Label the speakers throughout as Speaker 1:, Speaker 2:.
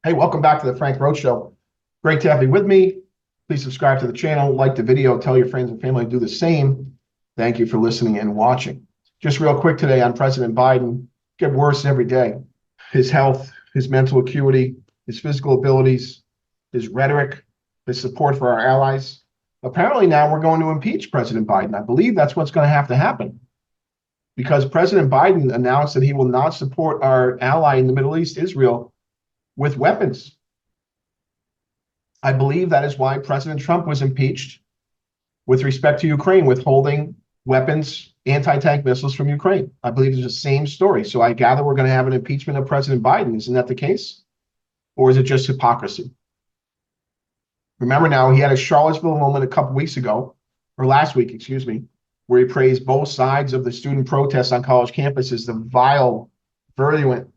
Speaker 1: Hey, welcome back to the Frank Roche Show. Great to have you with me. Please subscribe to the channel, like the video, tell your friends and family to do the same. Thank you for listening and watching. Just real quick today on President Biden, get worse every day. His health, his mental acuity, his physical abilities, his rhetoric, his support for our allies. Apparently now we're going to impeach President Biden. I believe that's what's going to have to happen because President Biden announced that he will not support our ally in the Middle East, Israel, with weapons. I believe that is why President Trump was impeached with respect to Ukraine, withholding weapons, anti-tank missiles from Ukraine. I believe it's the same story. So I gather we're going to have an impeachment of President Biden. Isn't that the case? Or is it just hypocrisy? Remember now, he had a Charlottesville moment a couple weeks ago, or last week, excuse me, where he praised both sides of the student protests on college campuses, the vile, virulent,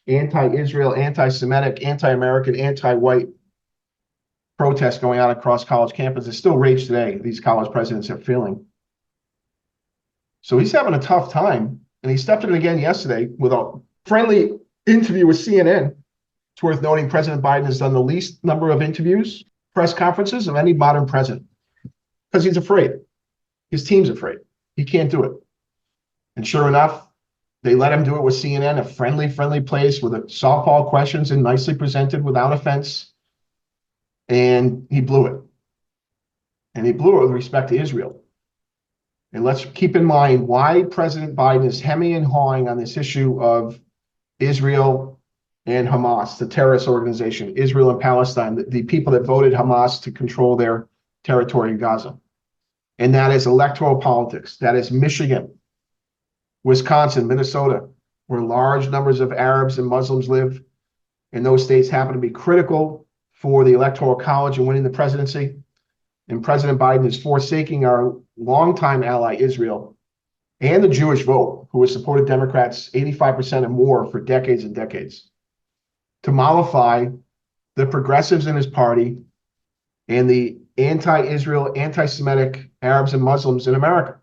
Speaker 1: anti-Israel, anti-Semitic, anti-American, anti-white protests going on across college campuses. Still rage today, these college presidents are feeling. So he's having a tough time, and he stepped in again yesterday with a friendly interview with CNN. It's worth noting President Biden has done the least number of interviews, press conferences of any modern president because he's afraid. His team's afraid. He can't do it. And sure enough, they let him do it with CNN, a friendly place with softball questions and nicely presented without offense. And he blew it. And he blew it with respect to Israel. And let's keep in mind why President Biden is hemming and hawing on this issue of Israel and Hamas, the terrorist organization, Israel and Palestine, the people that voted Hamas to control their territory in Gaza. And that is electoral politics. That is Michigan, Wisconsin, Minnesota, where large numbers of Arabs and Muslims live. And those states happen to be critical for the Electoral College and winning the presidency. And President Biden is forsaking our longtime ally, Israel, and the Jewish vote, who has supported Democrats 85% and more for decades and decades, to mollify the progressives in his party and the anti-Israel, anti-Semitic Arabs and Muslims in America.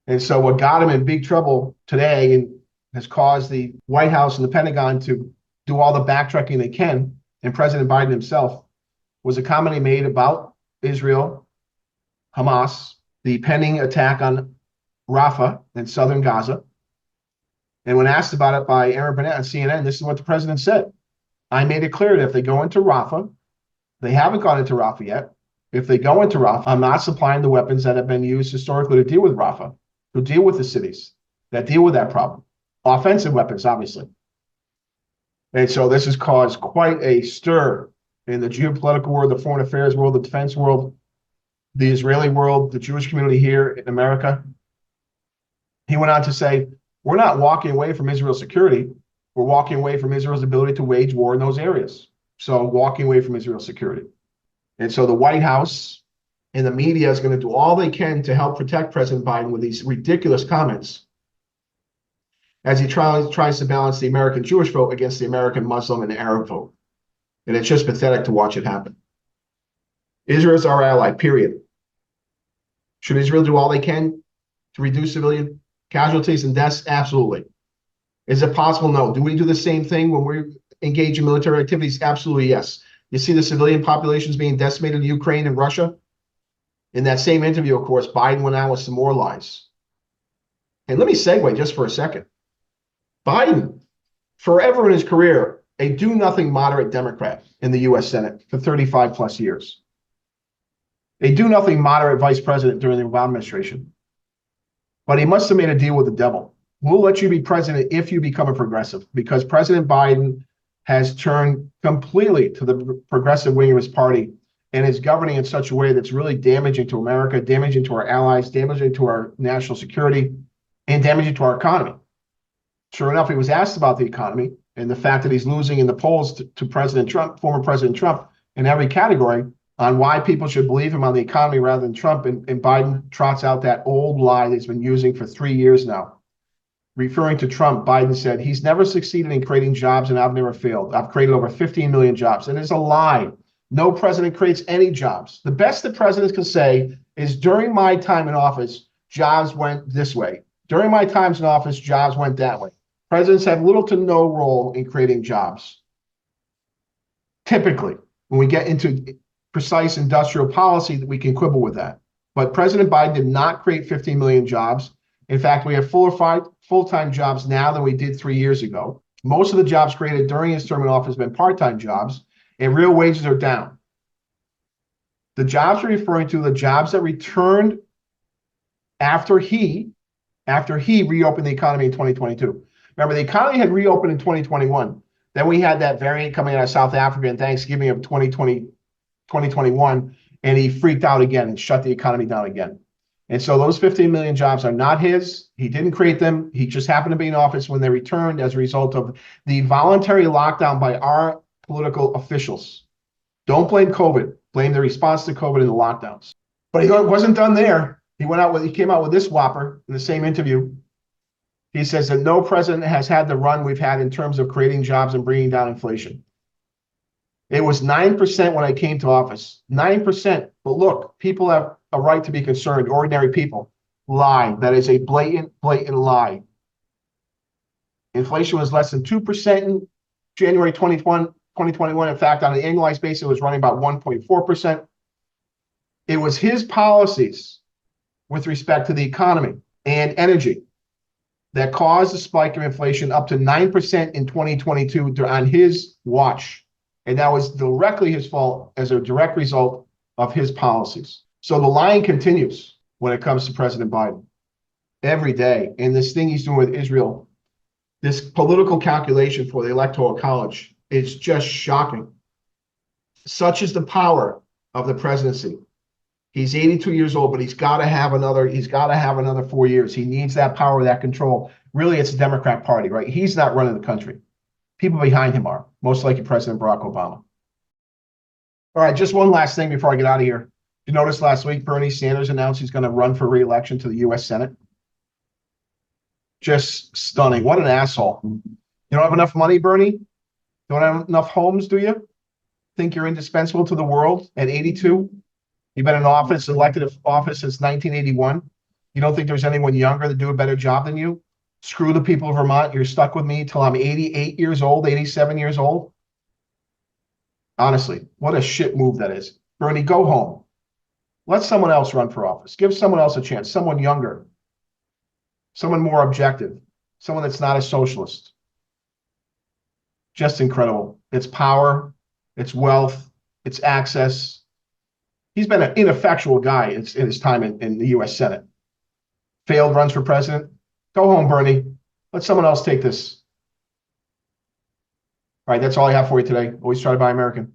Speaker 1: And so what got him in big trouble today and has caused the White House and the Pentagon to do all the backtracking they can, and President Biden himself, was a comment he made about Israel, Hamas, the pending attack on Rafah in southern Gaza. And when asked about it by Aaron Burnett on CNN, this is what the president said. I made it clear that if they go into Rafah, they haven't gone into Rafah yet. If they go into Rafah, I'm not supplying the weapons that have been used historically to deal with Rafah, to deal with the cities that deal with that problem. Offensive weapons, obviously. And so this has caused quite a stir in the geopolitical world, the foreign affairs world, the defense world, the Israeli world, the Jewish community here in America. He went on to say, we're not walking away from Israel's security. We're walking away from Israel's ability to wage war in those areas. So walking away from Israel's security. And so the White House and the media is going to do all they can to help protect President Biden with these ridiculous comments as he tries to balance the American Jewish vote against the American Muslim and Arab vote. And it's just pathetic to watch it happen. Israel is our ally, period. Should Israel do all they can to reduce civilian casualties and deaths? Absolutely. Is it possible? No. Do we do the same thing when we engage in military activities? Absolutely, yes. You see the civilian populations being decimated in Ukraine and Russia? In that same interview, of course, Biden went out with some more lies. And let me segue just for a second. Biden, forever in his career, a do-nothing moderate Democrat in the U.S. Senate for 35 plus years. A do-nothing moderate vice president during the Obama administration. But he must have made a deal with the devil. We'll let you be president if you become a progressive, because President Biden has turned completely to the progressive wing of his party and is governing in such a way that's really damaging to America, damaging to our allies, damaging to our national security, and damaging to our economy. Sure enough, he was asked about the economy and the fact that he's losing in the polls to President Trump, former President Trump, in every category on why people should believe him on the economy rather than Trump. And Biden trots out that old lie that he's been using for 3 years now. Referring to Trump, Biden said, he's never succeeded in creating jobs and I've never failed. I've created over 15 million jobs. And it's a lie. No president creates any jobs. The best that presidents can say is during my time in office, jobs went this way. During my times in office, jobs went that way. Presidents have little to no role in creating jobs. Typically, when we get into precise industrial policy, that we can quibble with that. But President Biden did not create 15 million jobs. In fact, we have full-time jobs now than we did 3 years ago. Most of the jobs created during his term in office have been part-time jobs, and real wages are down. The jobs we're referring to, the jobs that returned after he reopened the economy in 2022. Remember, the economy had reopened in 2021. Then we had that variant coming out of South Africa in Thanksgiving of 2021, and he freaked out again and shut the economy down again. And so those 15 million jobs are not his. He didn't create them. He just happened to be in office when they returned as a result of the voluntary lockdown by our political officials. Don't blame COVID. Blame the response to COVID and the lockdowns. But he wasn't done there. He came out with this whopper in the same interview. He says that no president has had the run we've had in terms of creating jobs and bringing down inflation. It was 9% when I came to office. 9%. But look, people have a right to be concerned. Ordinary people. Lie. That is a blatant lie. Inflation was less than 2% in January 2021. In fact, on an annualized basis, it was running about 1.4%. It was his policies with respect to the economy and energy that caused the spike of inflation up to 9% in 2022 on his watch. And that was directly his fault as a direct result of his policies. So the lying continues when it comes to President Biden every day. And this thing he's doing with Israel, this political calculation for the Electoral College, is just shocking. Such is the power of the presidency. He's 82 years old, but he's got to have another 4 years. He needs that power, that control. Really, it's the Democrat Party, right? He's not running the country. People behind him are, most likely President Barack Obama. All right, just one last thing before I get out of here. You noticed last week, Bernie Sanders announced he's going to run for re-election to the U.S. Senate. Just stunning. What an asshole. You don't have enough money, Bernie? Don't have enough homes, do you? Think you're indispensable to the world at 82? You've been in office, elected office since 1981. You don't think there's anyone younger that do a better job than you? Screw the people of Vermont. You're stuck with me till I'm 88 years old, 87 years old. Honestly, what a shit move that is. Bernie, go home. Let someone else run for office. Give someone else a chance, someone younger, someone more objective, someone that's not a socialist. Just incredible. It's power, it's wealth, it's access. He's been an ineffectual guy in his time in the U.S. Senate. Failed runs for president. Go home, Bernie. Let someone else take this. All right, that's all I have for you today. Always try to buy American.